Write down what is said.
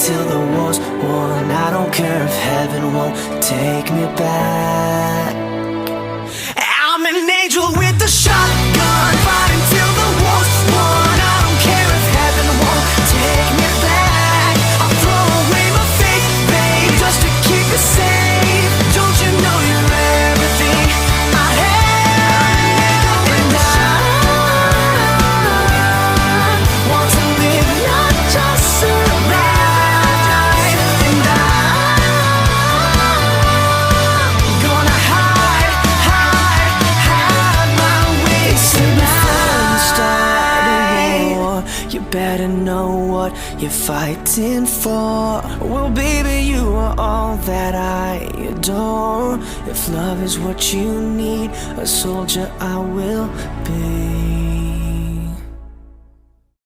till the war's won. I don't care if heaven won't take me back. I'm an angel with a shotgun, fighting till the war's won. I don't care if heaven won't take me back. I'll throw away my faith, babe, just to keep it safe. Don't you know you're everything I have? And I want to live, not just survive. And I'm gonna hide my way tonight. You better know what you're fighting for. Well, baby, you are all that I adore. If love is what you need, a soldier I will be.